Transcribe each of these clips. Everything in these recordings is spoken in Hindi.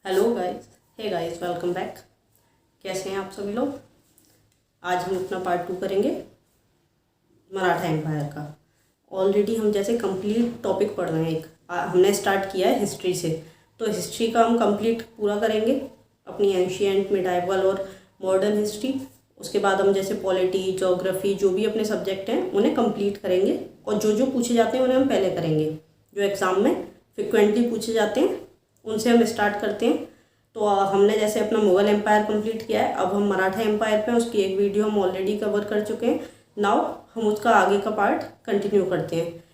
Hello guys, hey guys, welcome back. कैसे हैं आप सभी लोग। आज हम अपना पार्ट 2 करेंगे मराठा एम्पायर का। ऑलरेडी हम जैसे कंप्लीट टॉपिक पढ़ रहे हैं। हमने स्टार्ट किया है हिस्ट्री से, तो हिस्ट्री का हम कंप्लीट पूरा करेंगे, अपनी एंशिएंट, मिडाइवल और मॉडर्न हिस्ट्री। उसके बाद हम जैसे पॉलिटी, ज्योग्राफी, जो भी अपने सब्जेक्ट हैं उन्हें कंप्लीट करेंगे, और जो जो पूछे जाते हैं उन्हें हम पहले करेंगे। जो एग्ज़ाम में फ्रिक्वेंटली पूछे जाते हैं उनसे हम स्टार्ट करते हैं। तो हमने जैसे अपना मुग़ल एम्पायर कंप्लीट किया है, अब हम मराठा एम्पायर पे, उसकी एक वीडियो हम ऑलरेडी कवर कर चुके हैं। नाउ हम उसका आगे का पार्ट कंटिन्यू करते हैं।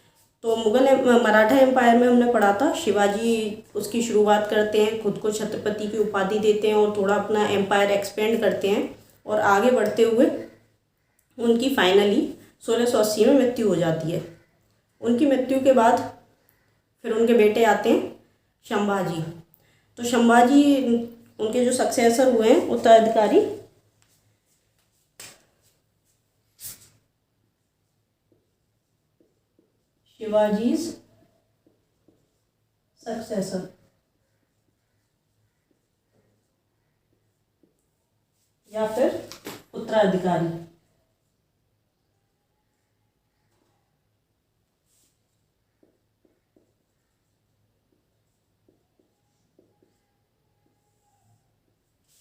तो मराठा एम्पायर में हमने पढ़ा था शिवाजी उसकी शुरुआत करते हैं, खुद को छत्रपति की उपाधि देते हैं और थोड़ा अपना एम्पायर एक्सपेंड करते हैं, और आगे बढ़ते हुए उनकी फाइनली 1680 में मृत्यु हो जाती है। उनकी मृत्यु के बाद फिर उनके बेटे आते हैं संभाजी। तो संभाजी, उनके जो सक्सेसर हुए हैं, उत्तराधिकारी, शिवाजी सक्सेसर, या फिर उत्तराधिकारी।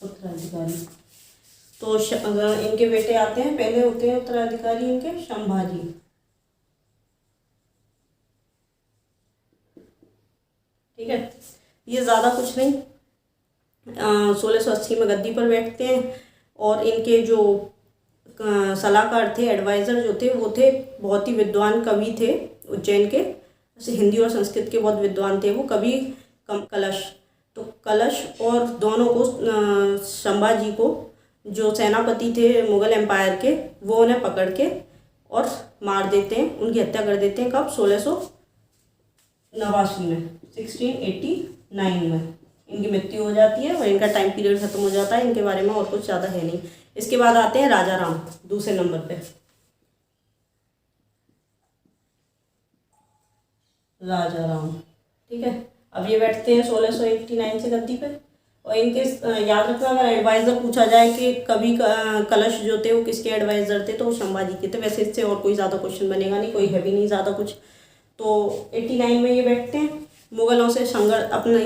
उत्तराधिकारी तो इनके बेटे आते हैं, पहले होते हैं उत्तराधिकारी इनके संभाजी। ठीक है, ये ज़्यादा कुछ नहीं, 1680 में गद्दी पर बैठते हैं, और इनके जो सलाहकार थे, एडवाइज़र जो थे, वो थे बहुत ही विद्वान कवि थे उज्जैन के, जैसे हिंदी और संस्कृत के बहुत विद्वान थे वो कवि कलश। तो कलश और दोनों को, संभाजी को, जो सेनापति थे मुग़ल एम्पायर के, वो उन्हें पकड़ के और मार देते हैं, उनकी हत्या कर देते हैं। कब? 1689 में, 1689 में इनकी मृत्यु हो जाती है और इनका टाइम पीरियड खत्म हो जाता है। इनके बारे में और कुछ ज़्यादा है नहीं। इसके बाद आते हैं राजा राम, दूसरे नंबर पे। राजा राम, ठीक है। अब ये बैठते हैं 1689 से गद्दी पे, और इनके याद रखना, अगर एडवाइज़र पूछा जाए कि कभी कलश जो थे वो किसके एडवाइज़र थे, तो वो संभाजी के थे। वैसे इससे और कोई ज़्यादा क्वेश्चन बनेगा नहीं, कोई है भी नहीं ज़्यादा कुछ। तो 89 में ये बैठते हैं, मुग़लों से संघर्ष, अपना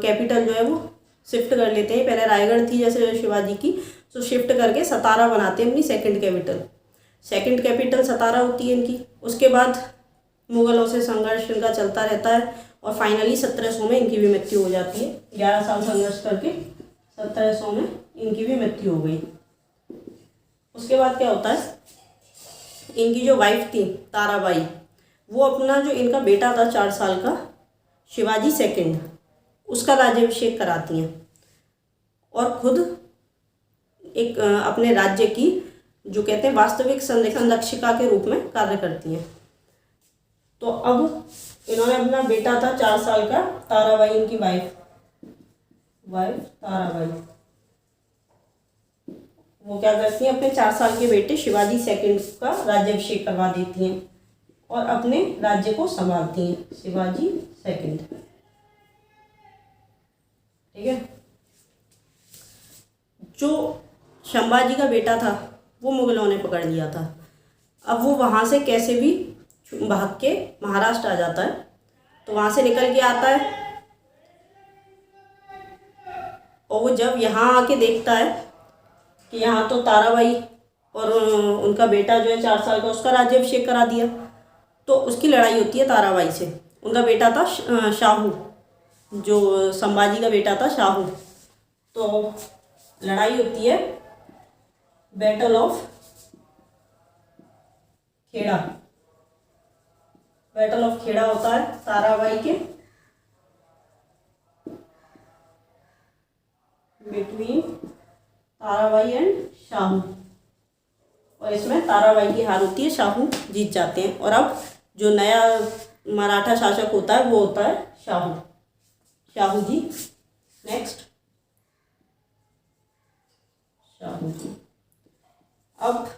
कैपिटल जो है वो शिफ्ट कर लेते हैं। पहले रायगढ़ थी जैसे शिवाजी की, तो शिफ्ट करके सतारा बनाते हैं अपनी सेकंड कैपिटल। सेकंड कैपिटल सतारा होती है इनकी। उसके बाद मुग़लों से संघर्ष इनका चलता रहता है, और फाइनली 1700 में इनकी भी मृत्यु हो जाती है। 11 साल संघर्ष करके 1700 में इनकी भी मृत्यु हो गई। उसके बाद क्या होता है, इनकी जो वाइफ थी ताराबाई, वो अपना जो इनका बेटा था 4 साल का, शिवाजी सेकंड, उसका राज्याभिषेक कराती हैं, और खुद एक अपने राज्य की, जो कहते हैं, वास्तविक संरक्षिका के रूप में कार्य करती हैं। तो अब इन्होंने अपना बेटा था 4 साल का, ताराबाई इनकी वाइफ ताराबाई, वो क्या करती हैं, अपने 4 साल के बेटे शिवाजी सेकंड का राज्याभिषेक करवा देती हैं और अपने राज्य को संभालती हैं, शिवाजी सेकंड। ठीक है। जो संभाजी का बेटा था वो मुग़लों ने पकड़ लिया था। अब वो वहाँ से कैसे भी भाग के महाराष्ट्र आ जाता है। तो वहाँ से निकल के आता है, और वो जब यहाँ आके देखता है कि यहाँ तो ताराबाई और उनका बेटा जो है 4 साल का, उसका राज्याभिषेक करा दिया, तो उसकी लड़ाई होती है ताराबाई से। उनका बेटा था शाहू, जो संभाजी का बेटा था शाहू। तो लड़ाई होती है battle of Kheda. Battle of Kheda होता है ताराबाई के बिटवीन ताराबाई एंड शाहू, और इसमें ताराबाई की हार होती है, शाहू जीत जाते हैं। और अब जो नया मराठा शासक होता है वो होता है शाहू जी। नेक्स्ट, शाहू जी। अब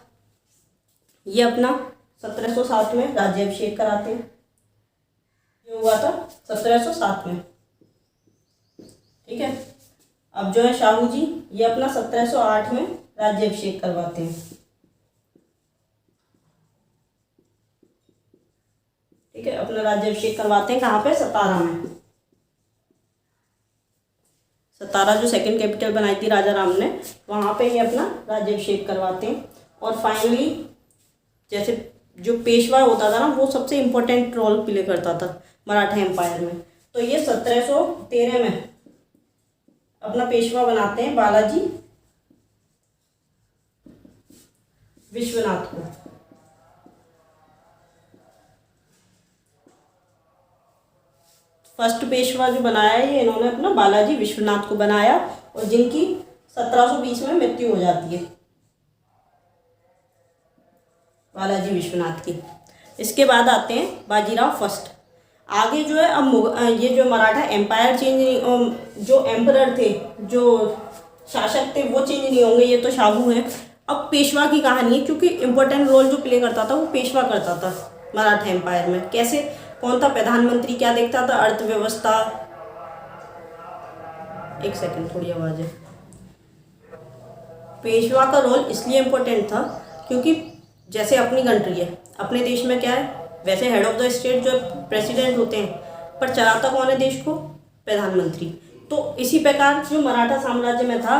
ये अपना 1707 में राज्याभिषेक कराते हैं। ये हुआ था 1707 में, ठीक है। अब जो है शाहू जी ये अपना 1708 में राज्याभिषेक करवाते हैं। ठीक है, अपना राज्याभिषेक करवाते हैं कहाँ पे? सतारा में। सतारा जो सेकंड कैपिटल बनाई थी राजा राम ने, वहाँ पे ये अपना राज्याभिषेक करवाते हैं। और फाइनली जैसे जो पेशवा होता था ना, वो सबसे इम्पोर्टेंट रोल प्ले करता था मराठा एम्पायर में। तो ये 1713 में अपना पेशवा बनाते हैं बालाजी विश्वनाथ को। फर्स्ट पेशवा जो बनाया है ये इन्होंने अपना बालाजी विश्वनाथ को बनाया, और जिनकी 1720 में मृत्यु हो जाती है बालाजी विश्वनाथ की। इसके बाद आते हैं बाजीराव फर्स्ट। आगे जो है अब ये जो मराठा एम्पायर चेंज, जो एम्परर थे, जो शासक थे वो चेंज नहीं होंगे, ये तो शाहू हैं। अब पेशवा की कहानी है, क्योंकि इम्पोर्टेंट रोल जो प्ले करता था वो पेशवा करता था मराठा एम्पायर में। कैसे? कौन था प्रधानमंत्री? क्या देखता था? अर्थव्यवस्था। एक सेकंड, थोड़ी आवाज है। पेशवा का रोल इसलिए इम्पोर्टेंट था क्योंकि जैसे अपनी कंट्री है, अपने देश में क्या है, वैसे हेड ऑफ द स्टेट जो प्रेसिडेंट होते हैं, पर चलाता कौन है देश को? प्रधानमंत्री। तो इसी प्रकार जो मराठा साम्राज्य में था,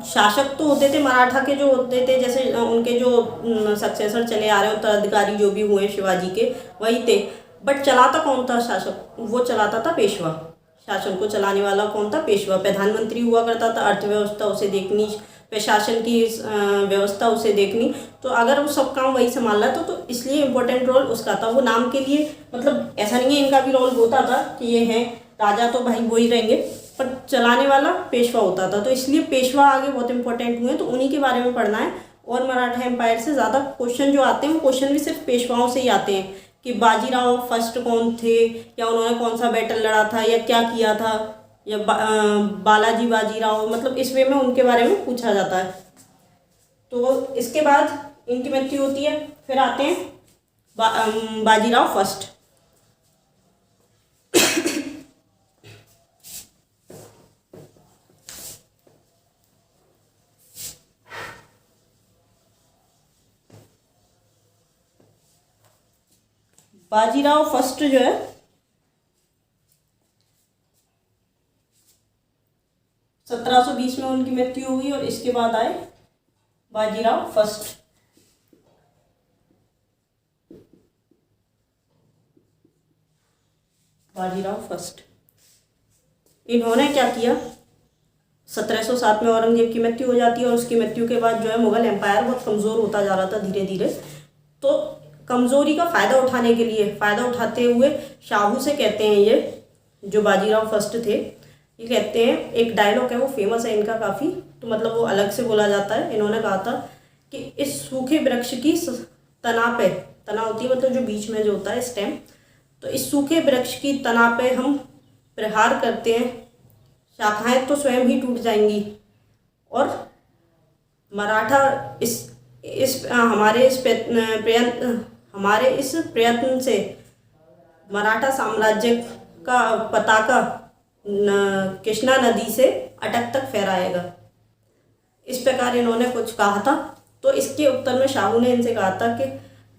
शासक तो होते थे मराठा के जो होते थे, जैसे उनके जो सक्सेसर चले आ रहे उत्तराधिकारी जो भी हुए शिवाजी के, वही थे। बट चलाता कौन था शासक? वो चलाता था पेशवा। शासन को चलाने वाला कौन था? पेशवा। प्रधानमंत्री हुआ करता था, अर्थव्यवस्था उसे देखनी, प्रशासन की व्यवस्था उसे देखनी। तो अगर वो सब काम वही संभाल रहा था तो इसलिए इम्पोर्टेंट रोल उसका था। वो नाम के लिए, मतलब ऐसा नहीं है, इनका भी रोल होता था कि ये है राजा तो भाई वो ही रहेंगे, पर चलाने वाला पेशवा होता था। तो इसलिए पेशवा आगे बहुत इंपॉर्टेंट हुए, तो उन्हीं के बारे में पढ़ना है। और मराठा एम्पायर से ज़्यादा क्वेश्चन जो आते हैं वो क्वेश्चन भी सिर्फ पेशवाओं से ही आते हैं कि बाजीराव फर्स्ट कौन थे, या उन्होंने कौन सा बैटल लड़ा था, या क्या किया था, या बालाजी बाजीराव, मतलब इस वे में उनके बारे में पूछा जाता है। तो इसके बाद इनकी मृत्यु होती है। फिर आते हैं बाजीराव फर्स्ट। बाजीराव फर्स्ट जो है 1720 में उनकी मृत्यु हुई, और इसके बाद आए बाजीराव फर्स्ट। बाजीराव फर्स्ट इन्होंने क्या किया? 1707 में औरंगजेब की मृत्यु हो जाती है, और उसकी मृत्यु के बाद जो है मुगल एम्पायर बहुत कमज़ोर होता जा रहा था धीरे धीरे। तो कमज़ोरी का फ़ायदा उठाने के लिए, फ़ायदा उठाते हुए शाहू से कहते हैं, ये जो बाजीराव फर्स्ट थे, ये कहते हैं, एक डायलॉग है वो फेमस है इनका काफ़ी, तो मतलब वो अलग से बोला जाता है। इन्होंने कहा था कि इस सूखे वृक्ष की तना पे, तना होती है मतलब जो बीच में जो होता है स्टेम, तो इस सूखे वृक्ष की तना पे हम प्रहार करते हैं, शाखाएं तो स्वयं ही टूट जाएंगी, और मराठा हमारे इस प्रयत्न से मराठा साम्राज्य का पताका कृष्णा नदी से अटक तक फहराएगा। इस प्रकार इन्होंने कुछ कहा था। तो इसके उत्तर में शाहू ने इनसे कहा था कि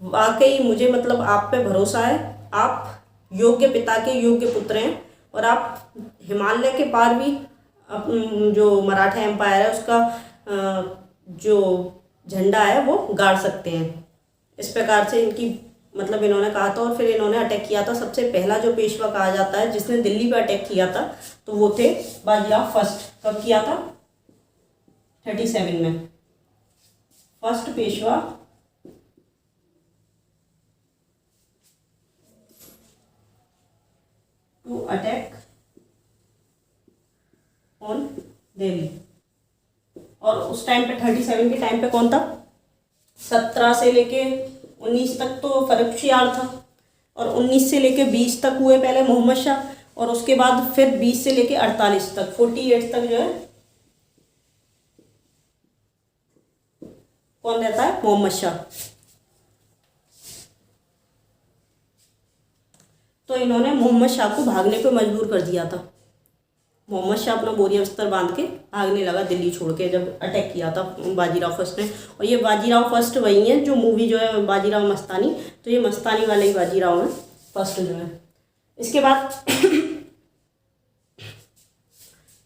वाकई मुझे मतलब आप पे भरोसा है, आप योग्य पिता के योग्य पुत्र हैं, और आप हिमालय के पार भी जो मराठा एम्पायर है उसका जो झंडा है वो गाड़ सकते हैं। इस प्रकार से इनकी मतलब इन्होंने कहा था। और फिर इन्होंने अटैक किया था। सबसे पहला जो पेशवा कहा जाता है जिसने दिल्ली पर अटैक किया था, तो वो थे बाजीराव फर्स्ट। कब किया था? 37 में। First Peshwa to attack on Delhi. और उस टाइम पे 37 के टाइम पे कौन था? 17 से लेके 19 तक तो फर्रुखसियार था, और 19 से लेके 20 तक हुए पहले मोहम्मद शाह, और उसके बाद फिर 20 से लेके 48 तक 48 तक जो है कौन रहता है? मोहम्मद शाह। तो इन्होंने मोहम्मद शाह को भागने पे मजबूर कर दिया था। मोहम्मद शाह अपना बोरिया बिस्तर बांध के भागने लगा दिल्ली छोड़ के, जब अटैक किया था बाजीराव फर्स्ट ने। और ये बाजीराव फर्स्ट वही है जो मूवी जो है बाजीराव मस्तानी, तो ये मस्तानी वाले ही बाजीराव है फर्स्ट जो है। इसके बाद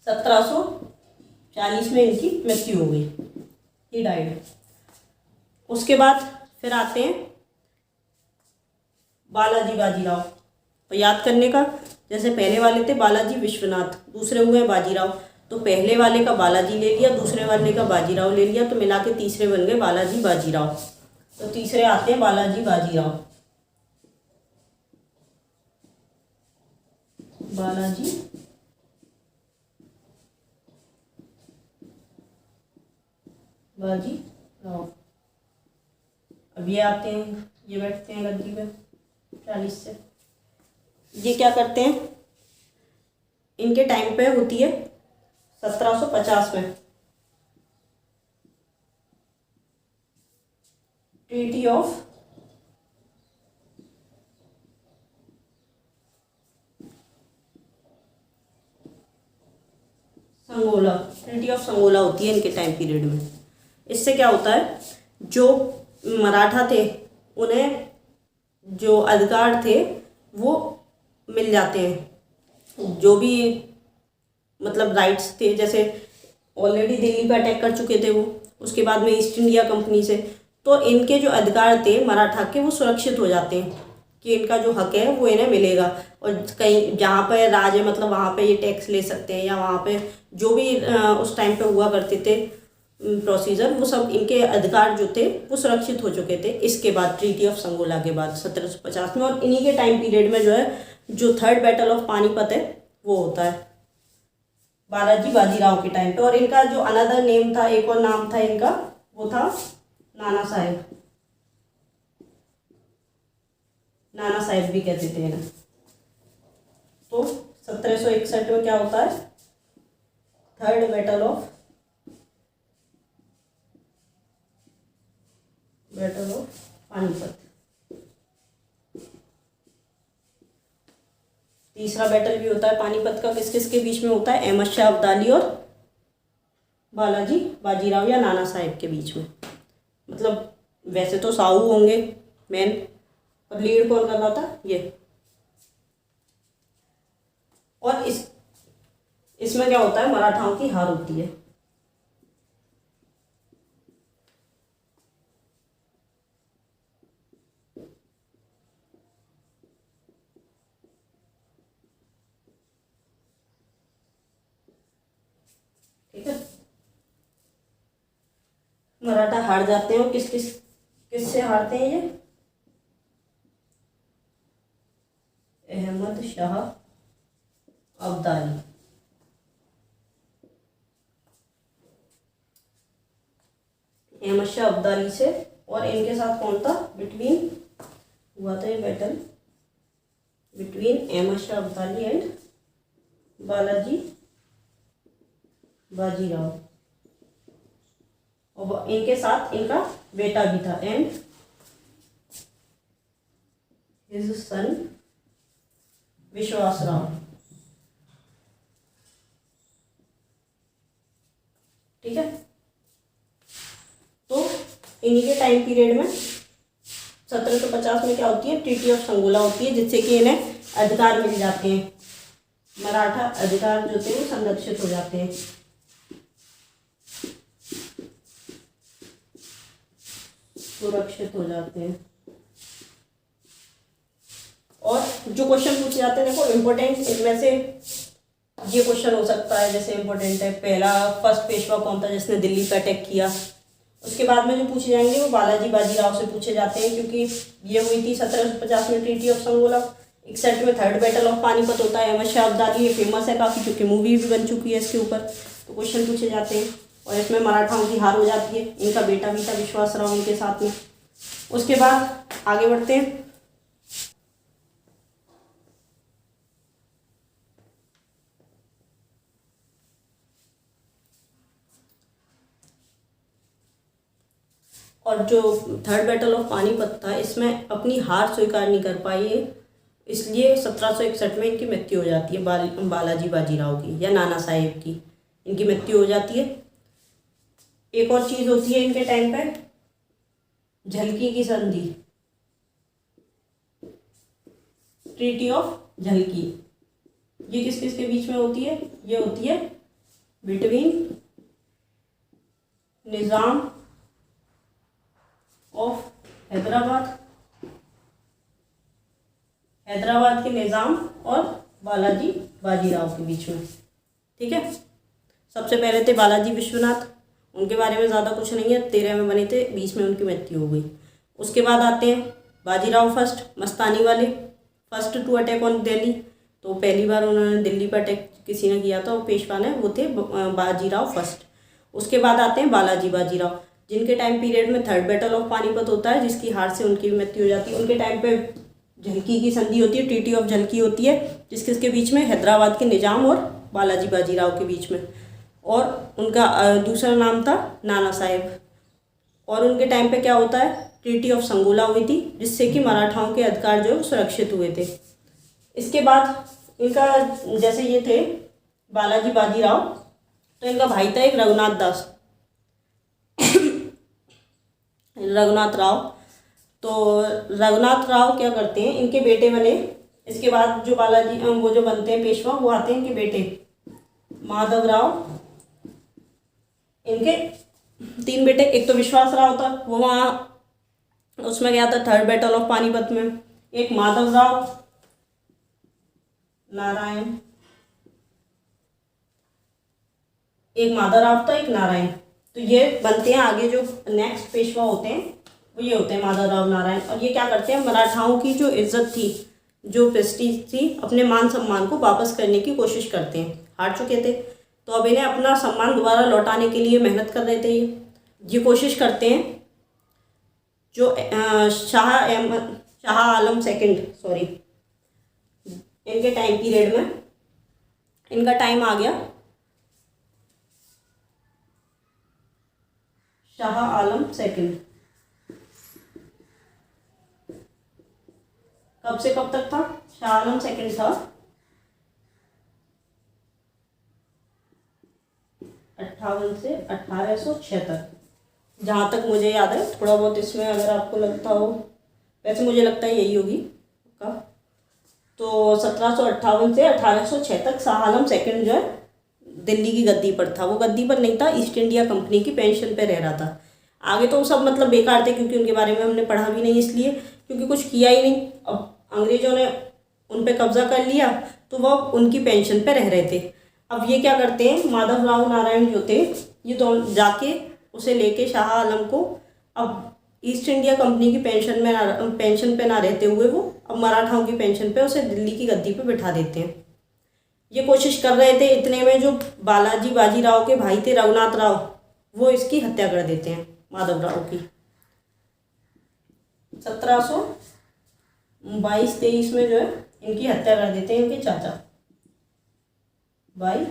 1740 में इनकी मृत्यु हो गई, ही डाइड। उसके बाद फिर आते हैं बालाजी बाजीराव। तो याद करने का, जैसे पहले वाले थे बालाजी विश्वनाथ, दूसरे हुए बाजीराव, तो पहले वाले का बालाजी ले लिया, दूसरे वाले का बाजीराव ले लिया, तो मिला के तीसरे बन गए बालाजी बाजीराव। तो तीसरे आते हैं बालाजी बाजीराव। बालाजी बाजीराव। अब ये आते हैं, ये बैठते हैं गद्दी पे 40 से। ये क्या करते हैं, इनके टाइम पे होती है 1750 में treaty of Sangola. Treaty of Sangola होती है इनके टाइम पीरियड में। इससे क्या होता है, जो मराठा थे उन्हें जो अधिकार थे वो मिल जाते हैं, जो भी मतलब राइट्स थे, जैसे ऑलरेडी दिल्ली पे अटैक कर चुके थे वो, उसके बाद में ईस्ट इंडिया कंपनी से, तो इनके जो अधिकार थे मराठा के वो सुरक्षित हो जाते हैं कि इनका जो हक है वो इन्हें मिलेगा। और कहीं जहाँ पे राज है मतलब वहाँ पे ये टैक्स ले सकते हैं, या वहाँ पे जो भी उस टाइम पे हुआ करते थे प्रोसीजर, वो सब इनके अधिकार जो थे वो सुरक्षित हो चुके थे इसके बाद, ट्रीटी ऑफ संगोला के बाद 1750 में। और इन्हीं के टाइम पीरियड में जो है जो थर्ड बैटल ऑफ पानीपत है वो होता है बालाजी बाजीराव के टाइम पे। और इनका जो अनदर नेम था, एक और नाम था इनका, वो था नाना साहेब। नाना साहेब भी कहते थे इन्हें। तो 1761 में क्या होता है, थर्ड बैटल ऑफ पानीपत। तीसरा बैटल भी होता है पानीपत का, किस किस के बीच में होता है, अहमद शाह अब्दाली और बालाजी बाजीराव या नाना साहेब के बीच में। मतलब वैसे तो साहू होंगे मेन, और लीड कौन कर रहा था, ये। और इसमें क्या होता है, मराठाओं की हार होती है। ठीक है, मराठा हार जाते हैं। और किस से हारते हैं ये, अहमद शाह अब्दाली। अहमद शाह अब्दाली से। और इनके साथ कौन था, बिटवीन हुआ था ये battle between Ahmad Shah Abdali and Balaji Bajirao. और इनके साथ इनका बेटा भी था, एंड हिज सन विश्वास राव। ठीक है, तो इन्हीं के टाइम पीरियड में 1750 में क्या होती है, ट्रीटी ऑफ संगोला होती है, जिससे कि इन्हें अधिकार मिल जाते हैं। मराठा अधिकार जो थे वो संरक्षित हो जाते हैं। सुरक्षित हो जाते हैं। और जो क्वेश्चन पूछे जाते हैं, देखो इम्पोर्टेंट, इनमें से ये क्वेश्चन हो सकता है, जैसे इम्पोर्टेंट है, पहला फर्स्ट पेशवा कौन था जिसने दिल्ली पर अटैक किया। उसके बाद में जो पूछे जाएंगे वो बालाजी बाजीराव से पूछे जाते हैं, क्योंकि ये हुई थी 1750 में ट्रीटी ऑफ संगोला। 61 में थर्ड बैटल ऑफ पानीपत होता है, अहमद शाह अब्दाली, ये फेमस है काफ़ी, क्योंकि मूवी भी बन चुकी है इसके ऊपर, तो क्वेश्चन पूछे जाते हैं। और इसमें मराठाओं की हार हो जाती है, इनका बेटा भी था विश्वास राव उनके साथ में। उसके बाद आगे बढ़ते हैं। और जो थर्ड बैटल ऑफ पानीपत था, इसमें अपनी हार स्वीकार नहीं कर पाई इसलिए 1761 में इनकी मृत्यु हो जाती है, बालाजी बाजीराव की या नाना साहेब की इनकी मृत्यु हो जाती है। एक और चीज़ होती है इनके टाइम पे, झलकी की संधि, ट्रीटी ऑफ झलकी। ये किस किस के बीच में होती है? ये होती है between Nizam of Hyderabad, Hyderabad के निज़ाम और बालाजी बाजीराव के बीच में। ठीक है। सबसे पहले थे बालाजी विश्वनाथ, उनके बारे में ज़्यादा कुछ नहीं है, 13 में बने थे, 20 में उनकी मृत्यु हो गई। उसके बाद आते हैं बाजीराव फर्स्ट, मस्तानी वाले, first to attack on Delhi. तो पहली बार उन्होंने दिल्ली पर अटैक किसी ने किया था, वो पेशवा ने, वो थे बाजीराव फर्स्ट। उसके बाद आते हैं बालाजी बाजीराव, जिनके टाइम पीरियड में थर्ड बैटल ऑफ पानीपत होता है, जिसकी हार से उनकी मृत्यु हो जाती है। उनके टाइम पे झलकी की संधि होती है, ट्रीटी ऑफ झलकी होती है, जिसके बीच में हैदराबाद के निजाम और बालाजी बाजीराव के बीच में, और उनका दूसरा नाम था नाना साहेब। और उनके टाइम पे क्या होता है, ट्रीटी ऑफ संगोला हुई थी, जिससे कि मराठाओं के अधिकार जो है सुरक्षित हुए थे। इसके बाद इनका, जैसे ये थे बालाजी बाजीराव, तो इनका भाई था एक रघुनाथ दास रघुनाथ राव। तो रघुनाथ राव क्या करते हैं, इनके बेटे बने। इसके बाद जो बालाजी वो जो बनते हैं पेशवा, वो आते हैं इनके बेटे माधव राव। इनके 3 बेटे, एक तो विश्वास राव था, वो वहाँ उसमें गया था थर्ड बैटल ऑफ पानीपत में। एक माधव राव नारायण, एक माधव राव था, एक नारायण। तो ये बनते हैं आगे जो नेक्स्ट पेशवा होते हैं, वो ये होते हैं माधव राव नारायण। और ये क्या करते हैं, मराठाओं की जो इज्जत थी, जो प्रेस्टीज थी, अपने मान सम्मान को वापस करने की कोशिश करते हैं। हार चुके थे तो अब इन्हें अपना सम्मान दोबारा लौटाने के लिए मेहनत कर रहे थे। ये कोशिश करते हैं। जो शाह आलम सेकंड, सॉरी, इनके टाइम पीरियड में, इनका टाइम आ गया शाह आलम सेकंड। कब से कब तक था? शाह आलम सेकंड था 58 से 1806 तक, जहाँ तक मुझे याद है। थोड़ा बहुत इसमें अगर आपको लगता हो, वैसे मुझे लगता है यही होगी का। तो 1758 से 1806 तक शाह आलम सेकंड जो है दिल्ली की गद्दी पर था। वो गद्दी पर नहीं था, ईस्ट इंडिया कंपनी की पेंशन पे रह रहा था। आगे तो सब मतलब बेकार थे, क्योंकि उनके बारे में हमने पढ़ा भी नहीं, इसलिए क्योंकि कुछ किया ही नहीं। अब अंग्रेजों ने उन पे कब्जा कर लिया, तो वो उनकी पेंशन पे रह रहे थे। अब ये क्या करते हैं, माधव राव नारायण जो थे, ये दोनों जाके उसे लेके शाह आलम को, अब ईस्ट इंडिया कंपनी की पेंशन पे ना रहते हुए वो अब मराठाओं की पेंशन पे उसे दिल्ली की गद्दी पे बिठा देते हैं। ये कोशिश कर रहे थे, इतने में जो बालाजी बाजीराव के भाई थे रघुनाथ राव, वो इसकी हत्या कर देते हैं माधव राव की। 1722-23 में जो है इनकी हत्या कर देते हैं इनके चाचा भाई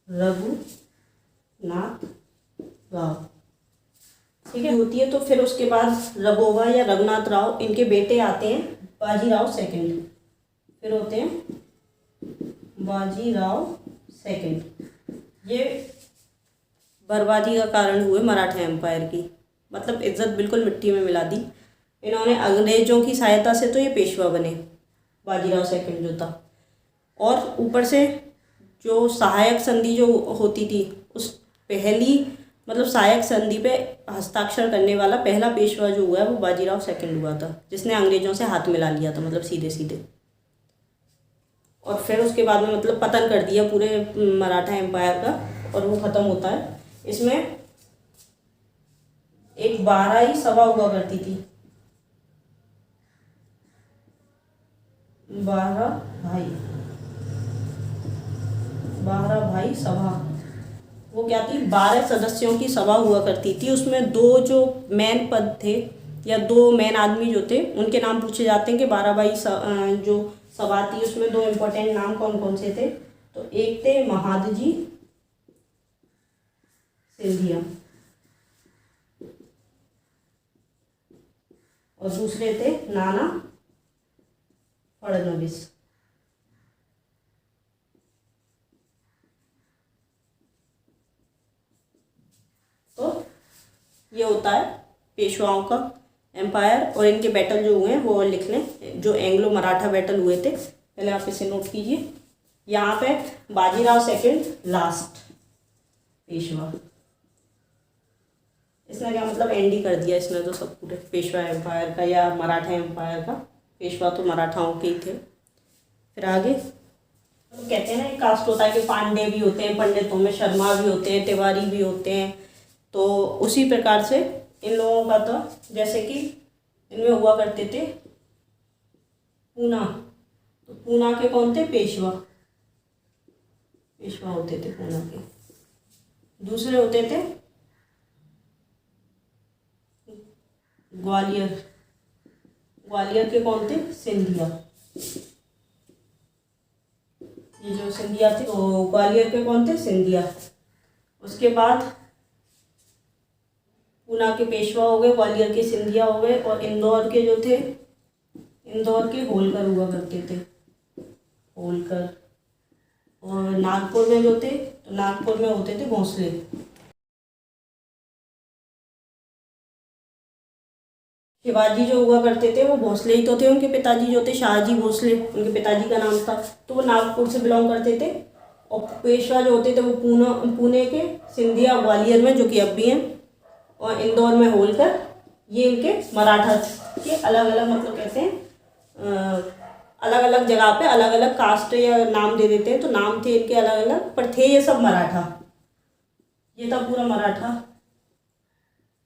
रघुनाथ राव। ठीक है, होती है। तो फिर उसके बाद रघोबा या रघुनाथ राव, इनके बेटे आते हैं बाजीराव सेकंड। फिर होते हैं बाजीराव सेकंड। ये बर्बादी का कारण हुए मराठा एम्पायर की, मतलब इज्जत बिल्कुल मिट्टी में मिला दी इन्होंने। अंग्रेजों की सहायता से तो ये पेशवा बने, बाजीराव सेकंड जो था। और ऊपर से जो सहायक संधि जो होती थी, उस पहली मतलब सहायक संधि पे हस्ताक्षर करने वाला पहला पेशवा जो हुआ है वो बाजीराव सेकंड हुआ था, जिसने अंग्रेजों से हाथ मिला लिया था, मतलब सीधे सीधे। और फिर उसके बाद में मतलब पतन कर दिया पूरे मराठा एम्पायर का, और वो ख़त्म होता है। इसमें एक 12 सभा हुआ करती थी, 12 भाई सभा। वो क्या थी, 12 सदस्यों की सभा हुआ करती थी। उसमें 2 जो मेन पद थे या 2 मेन आदमी जो थे, उनके नाम पूछे जाते हैं कि 12 भाई जो सभा थी, उसमें 2 इम्पोर्टेंट नाम कौन कौन से थे। तो एक थे महादजी सिंधिया और दूसरे थे नाना फडणवीस। तो ये होता है पेशवाओं का एम्पायर, और इनके बैटल जो हुए हैं वो और लिख लें। जो एंग्लो मराठा बैटल हुए थे, पहले आप इसे नोट कीजिए। यहाँ पे बाजीराव सेकंड लास्ट पेशवा, इसने क्या मतलब एंड ही कर दिया इसने तो सब पूरे पेशवा एम्पायर का या मराठा एम्पायर का। पेशवा तो मराठाओं के ही थे। फिर आगे तो कहते हैं ना, एक कास्ट होता है कि पांडे भी होते हैं, पंडितों में शर्मा भी होते हैं, तिवारी भी होते हैं। तो उसी प्रकार से इन लोगों का तो जैसे कि इनमें हुआ करते थे पूना, तो पूना के कौन थे? पेशवा, पेशवा होते थे पूना के। दूसरे होते थे ग्वालियर, ग्वालियर के कौन थे? सिंधिया। ये जो सिंधिया थे वो ग्वालियर के कौन थे? सिंधिया। उसके बाद पूना के पेशवा हो गए, ग्वालियर के सिंधिया हो गए, और इंदौर के जो थे, इंदौर के होलकर हुआ करते थे, होलकर। और नागपुर में जो थे, तो नागपुर में होते थे भोसले। शिवाजी जो हुआ करते थे वो भोसले ही तो थे। उनके पिताजी जो थे शाहजी भोसले, उनके पिताजी का नाम था, तो वो नागपुर से बिलोंग करते थे। और पेशवा जो होते थे वो पुणे के, सिंधिया ग्वालियर में जो कि अब भी हैं, और इंदौर में होलकर। ये इनके मराठा के अलग अलग मतलब कहते हैं अलग अलग जगह पे अलग अलग कास्ट या नाम दे देते हैं, तो नाम थे इनके अलग अलग, पर थे ये सब मराठा। ये था पूरा मराठा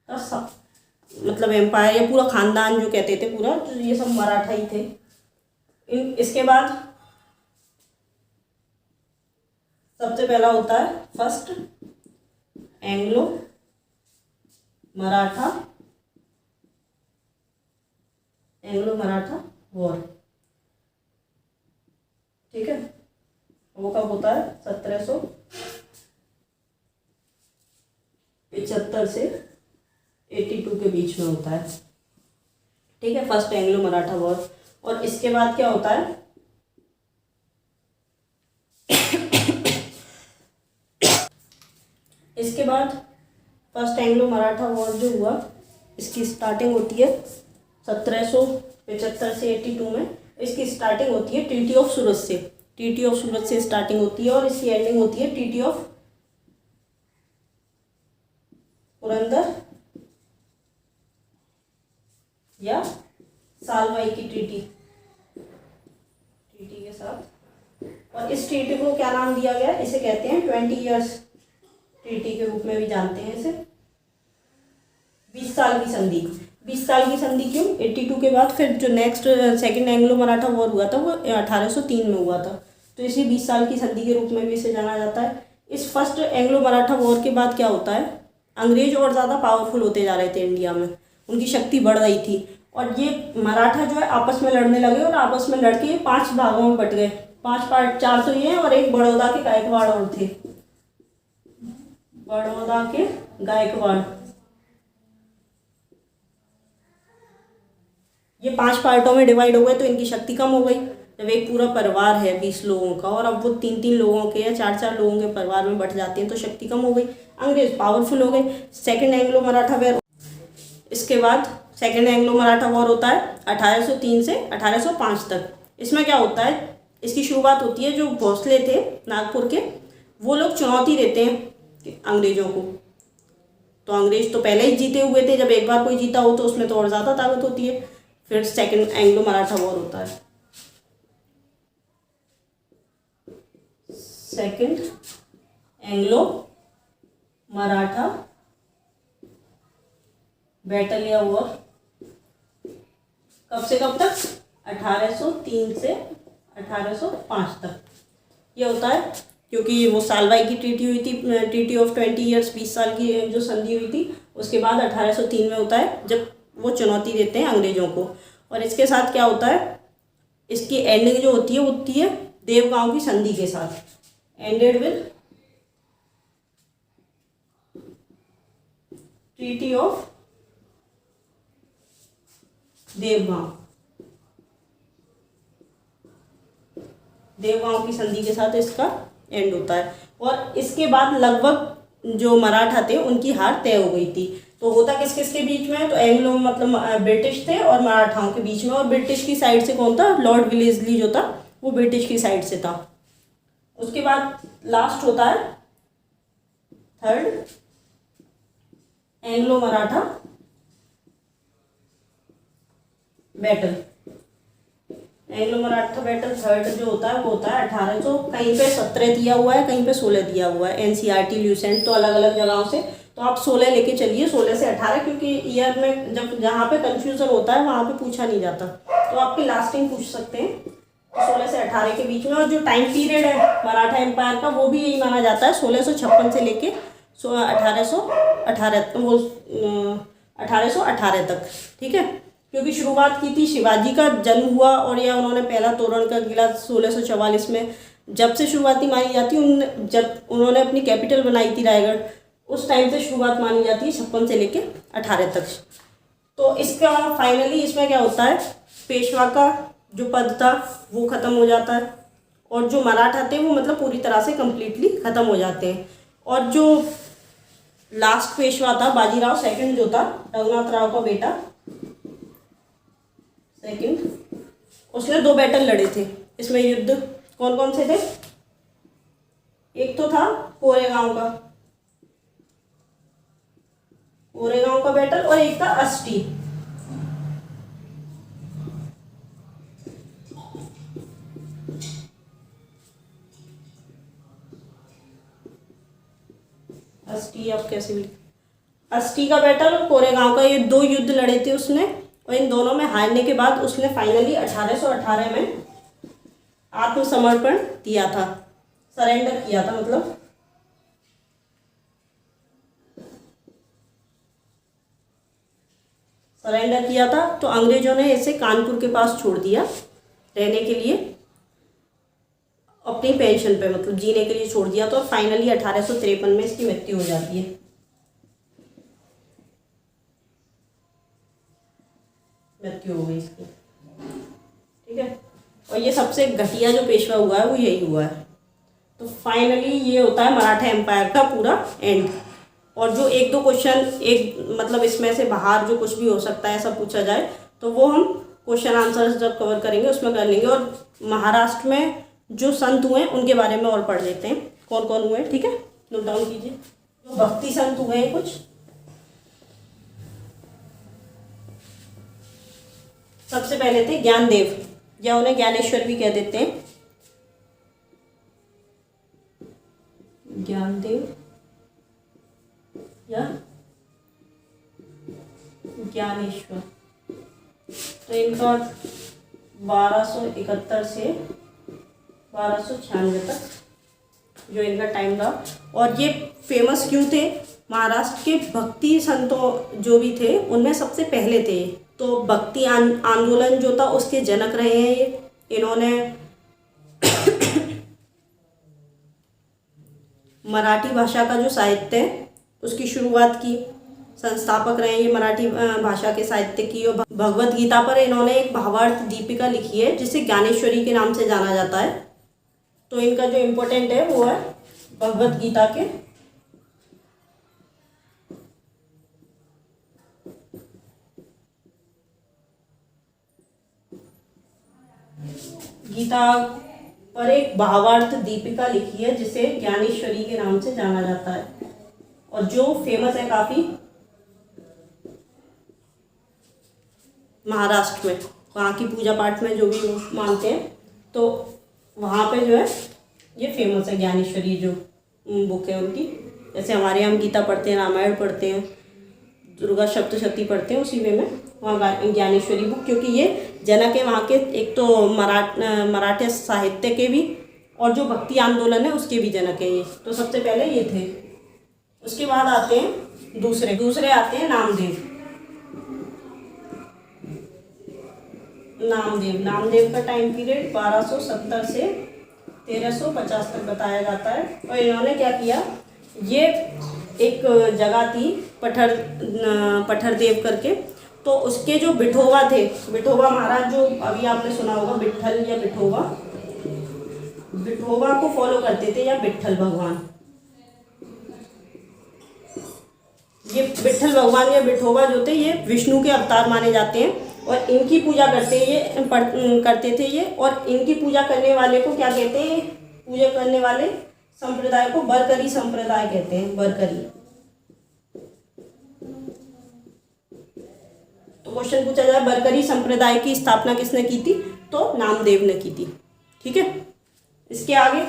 का सब मतलब एम्पायर या पूरा खानदान जो कहते थे पूरा, तो ये सब मराठा ही थे। इसके बाद सबसे पहला होता है first Anglo Maratha, Anglo Maratha war. ठीक है, वो कब होता है? 1775 से 82 के बीच में होता है। ठीक है, फर्स्ट एंग्लो मराठा वॉर। और इसके बाद क्या होता है? इसके बाद फर्स्ट एंग्लो मराठा वॉर जो हुआ, इसकी स्टार्टिंग होती है 1775 से 82 में। इसकी स्टार्टिंग होती है ट्रीटी ऑफ सूरत से, ट्रीटी ऑफ सूरत से स्टार्टिंग होती है, और इसकी एंडिंग होती है ट्रीटी ऑफ पुरंदर या सालवाई की ट्रीटी के साथ। और इस ट्रीटी को क्या नाम दिया गया? इसे कहते हैं 20 ईयर्स ट्रीटी के रूप में भी जानते हैं इसे। 20 साल की संधि। 20 साल की संधि क्यों? 82 के बाद फिर जो next second Anglo Maratha war हुआ था वो 1803 में हुआ था, तो इसे 20 साल की संधि के रूप में भी इसे जाना जाता है। इस फर्स्ट एंग्लो मराठा वॉर के बाद क्या होता है? अंग्रेज और ज़्यादा पावरफुल होते जा रहे थे इंडिया में, उनकी शक्ति बढ़ रही थी, और ये मराठा जो है आपस में लड़ने लगे, और आपस में लड़के 5 भागों में बट गए। 5 पार्ट, 4 तो ये हैं, और एक बड़ौदा के गायकवाड़ और थे, बड़ौदा के गायकवाड़। ये 5 पार्टों में डिवाइड हो गए, तो इनकी शक्ति कम हो गई। जब एक पूरा परिवार है 20 लोगों का, और अब वो 3-3 लोगों के या 4-4 लोगों के परिवार में बट जाते हैं, तो शक्ति कम हो गई, अंग्रेज पावरफुल हो गए। Second Anglo Maratha war. इसके बाद सेकेंड एंग्लो मराठा वॉर होता है 1803 से 1805 तक। इसमें क्या होता है? इसकी शुरुआत होती है, जो भोसले थे नागपुर के, वो लोग चुनौती देते हैं अंग्रेजों को। तो अंग्रेज तो पहले ही जीते हुए थे, जब एक बार कोई जीता हो तो उसमें तो और ज़्यादा ताकत होती है। फिर सेकेंड एंग्लो मराठा वॉर होता है। सेकेंड एंग्लो मराठा बैटल या वॉर कब से कब तक? 1803 से 1805 तक ये होता है, क्योंकि वो सालवाई की ट्रीटी हुई थी, ट्रीटी ऑफ 20 ईयर्स, 20 साल की जो संधि हुई थी। उसके बाद 1803 में होता है, जब वो चुनौती देते हैं अंग्रेजों को। और इसके साथ क्या होता है? इसकी एंडिंग जो होती है वो होती है देवगांव की संधि के साथ, ended with treaty of Devgaon. Devgaon की संधि के साथ इसका एंड होता है। और इसके बाद लगभग जो मराठा थे उनकी हार तय हो गई थी। तो होता किस किस के बीच में, तो एंग्लो मतलब ब्रिटिश थे और मराठाओं के बीच में। और ब्रिटिश की साइड से कौन था, लॉर्ड विलेस्ली जो था वो ब्रिटिश की साइड से था। उसके बाद लास्ट होता है third Anglo Maratha battle. Anglo Maratha battle third जो होता है वो होता है 1800, कहीं पे 17 दिया हुआ है, कहीं पे 16 दिया हुआ है। एनसीईआरटी ल्यूसेंट तो अलग अलग जगहों से, तो आप 16 लेके चलिए, 16 से 18, क्योंकि ईयर में जब जहाँ पे कंफ्यूजन होता है वहाँ पे पूछा नहीं जाता, तो आपके लास्टिंग पूछ सकते हैं। तो 16 से 18 के बीच में। और जो टाइम पीरियड है मराठा एम्पायर का वो भी यही माना जाता है, 1656 से लेके 1818 तक, ठीक है। क्योंकि शुरुआत की थी शिवाजी का जन्म हुआ और यह उन्होंने पहला तोरण का किला 1644 में, जब से शुरुआती मानी जाती है जब उन्होंने अपनी कैपिटल बनाई थी रायगढ़, उस टाइम से शुरुआत मानी जाती है 56 से लेके 18 तक। तो इसका फाइनली इसमें क्या होता है, पेशवा का जो पद था वो ख़त्म हो जाता है और जो मराठा थे वो मतलब पूरी तरह से कम्प्लीटली ख़त्म हो जाते हैं। और जो लास्ट पेशवा था बाजीराव सेकंड जो था, रघुनाथ राव का बेटा सेकंड, उसने 2 बैटल लड़े थे इसमें। युद्ध कौन कौन से थे, एक तो था कोरेगांव का बैटल और एक था अस्टी। अस्टी आप कैसे भी, अस्टी का बैटल और कोरेगांव का, ये 2 युद्ध लड़े थे उसने। और इन दोनों में हारने के बाद उसने फाइनली 1818 में आत्मसमर्पण दिया था, सरेंडर किया था, मतलब सरेंडर किया था। तो अंग्रेजों ने इसे कानपुर के पास छोड़ दिया रहने के लिए, अपनी पेंशन पे, मतलब जीने के लिए छोड़ दिया। तो फाइनली 1853 में इसकी मृत्यु हो जाती है, मृत्यु हो गई इसकी, ठीक है। और ये सबसे घटिया जो पेशवा हुआ है वो यही हुआ है। तो फाइनली ये होता है मराठा एम्पायर का पूरा एंड। और जो 1-2 क्वेश्चन एक मतलब इसमें से बाहर जो कुछ भी हो सकता है सब पूछा जाए, तो वो हम क्वेश्चन आंसर्स जब कवर करेंगे उसमें कर लेंगे। और महाराष्ट्र में जो संत हुए उनके बारे में और पढ़ लेते हैं, कौन कौन हुए, ठीक है, नोट डाउन कीजिए। जो भक्ति संत हुए हैं कुछ, सबसे पहले थे ज्ञानदेव, या उन्हें ज्ञानेश्वर भी कह देते हैं, ज्ञानदेव या ज्ञानेश्वर। तो इनका 1271 से 1296 तक जो इनका टाइम रहा। और ये फेमस क्यों थे, महाराष्ट्र के भक्ति संतों जो भी थे उनमें सबसे पहले थे। तो भक्ति आंदोलन जो था उसके जनक रहे हैं ये। इन्होंने मराठी भाषा का जो साहित्य है उसकी शुरुआत की, संस्थापक रहे ये मराठी भाषा के साहित्य की। और भगवत गीता पर इन्होंने एक भावार्थ दीपिका लिखी है जिसे ज्ञानेश्वरी के नाम से जाना जाता है। तो इनका जो इम्पोर्टेंट है वो है भगवत गीता के गीता पर एक भावार्थ दीपिका लिखी है जिसे ज्ञानेश्वरी के नाम से जाना जाता है और जो फेमस है काफ़ी महाराष्ट्र में, वहाँ की पूजा पाठ में जो भी लोग मानते हैं तो वहाँ पे जो है ये फेमस है ज्ञानेश्वरी जो बुक है उनकी। जैसे हमारे यहाँ हम गीता पढ़ते हैं, रामायण पढ़ते हैं, दुर्गा सप्तशती पढ़ते हैं, उसी वे में वहाँ ज्ञानेश्वरी बुक, क्योंकि ये जनक है वहाँ के एक तो मराठा साहित्य के भी और जो भक्ति आंदोलन है उसके भी जनक है ये। तो सबसे पहले ये थे। उसके बाद आते हैं दूसरे आते हैं नामदेव का टाइम पीरियड 1270 से 1350 तक बताया जाता है। और इन्होंने क्या किया, ये एक जगह थी पठरदेव करके, तो उसके जो विठोबा थे, विठोबा महाराज जो अभी आपने सुना होगा विट्ठल या विठोबा, विठोबा को फॉलो करते थे या विट्ठल भगवान। ये विट्ठल भगवान या विठोबा जो थे ये विष्णु के अवतार माने जाते हैं और इनकी पूजा करते थे ये। और इनकी पूजा करने वाले को क्या कहते हैं? पूजा करने वाले संप्रदाय को बरकरी संप्रदाय कहते हैं, बरकरी। तो क्वेश्चन पूछा जाए बरकरी संप्रदाय की स्थापना किसने की थी? तो नामदेव ने की थी। ठीक है, इसके आगे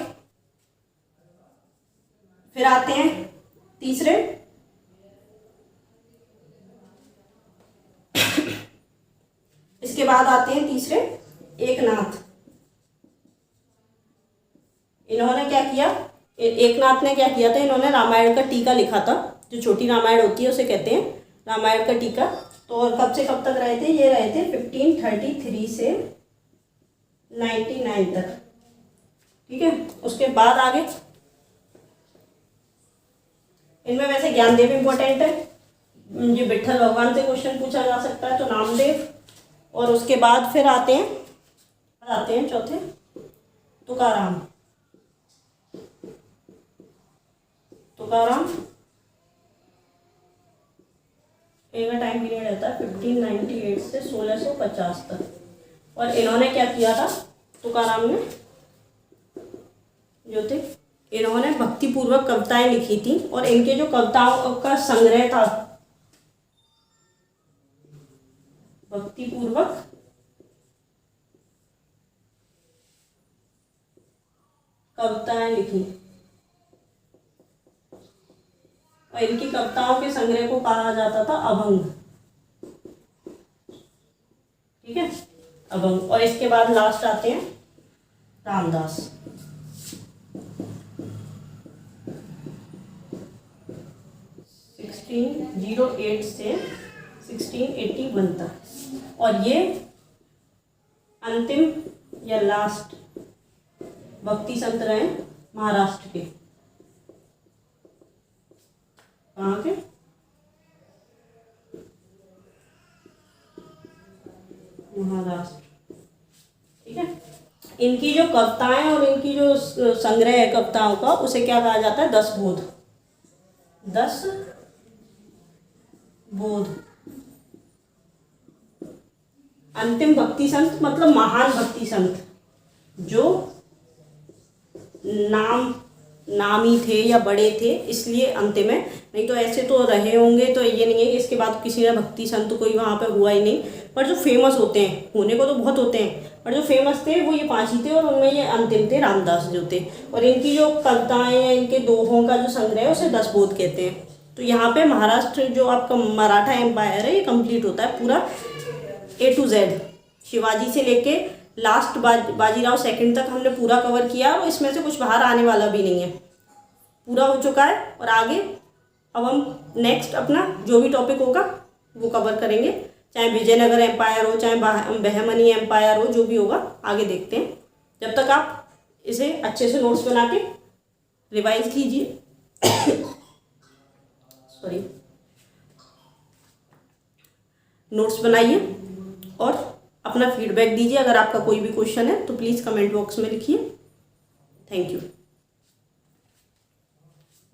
फिर आते हैं तीसरे। इसके बाद आते हैं तीसरे एकनाथ। इन्होंने क्या किया? एकनाथ ने क्या किया था? इन्होंने रामायण का टीका लिखा था। जो छोटी रामायण होती है उसे कहते हैं रामायण का टीका। तो और कब से कब तक रहे थे? ये रहे थे 1533 से 99 तक। ठीक है, उसके बाद आगे इनमें वैसे ज्ञानदेव इंपॉर्टेंट है। ये विट्ठल भगवान से क्वेश्चन पूछा जा सकता है, तो नामदेव। और उसके बाद फिर आते हैं चौथे तुकाराम। इनका टाइम पीरियड रहता है 1598 से 1650 तक। और इन्होंने क्या किया था? तुकाराम ने जो थे, इन्होंने भक्तिपूर्वक कविताएं लिखी थी और इनके जो कविताओं का संग्रह था, भक्तिपूर्वक कविताएं लिखी और इनकी कविताओं के संग्रह को कहा जाता था अभंग। ठीक है, अभंग। और इसके बाद लास्ट आते हैं रामदास। 1608 से 1681 तक। और ये अंतिम या लास्ट भक्ति संत रहे महाराष्ट्र के। कहाँ के? महाराष्ट्र। ठीक है, इनकी जो कविताएं और इनकी जो संग्रह है कविताओं का, उसे क्या कहा जाता है? 10 बोध। 10 बोध। अंतिम भक्ति संत मतलब महान भक्ति संत जो नामी थे या बड़े थे, इसलिए अंतिम है। नहीं तो ऐसे तो रहे होंगे, तो ये नहीं है कि इसके बाद किसी ने भक्ति संत कोई वहाँ पे हुआ ही नहीं। पर जो फेमस होते हैं, होने को तो बहुत होते हैं, पर जो फेमस थे वो ये 5 ही थे और उनमें ये अंतिम थे, रामदास जो थे। और इनकी जो कविताएं या इनके दोहों का जो संग्रह है उसे 10 बोध कहते हैं। तो यहाँ पे महाराष्ट्र जो आपका मराठा एम्पायर है ये कंप्लीट होता है पूरा A to Z। शिवाजी से लेके लास्ट बाजीराव सेकंड तक हमने पूरा कवर किया और इसमें से कुछ बाहर आने वाला भी नहीं है, पूरा हो चुका है। और आगे अब हम नेक्स्ट अपना जो भी टॉपिक होगा वो कवर करेंगे, चाहे विजयनगर एम्पायर हो, चाहे बहमनी एम्पायर हो, जो भी होगा आगे देखते हैं। जब तक आप इसे अच्छे से नोट्स बना के रिवाइज कीजिए नोट्स बनाइए और अपना फीडबैक दीजिए। अगर आपका कोई भी क्वेश्चन है तो प्लीज़ कमेंट बॉक्स में लिखिए। Thank you.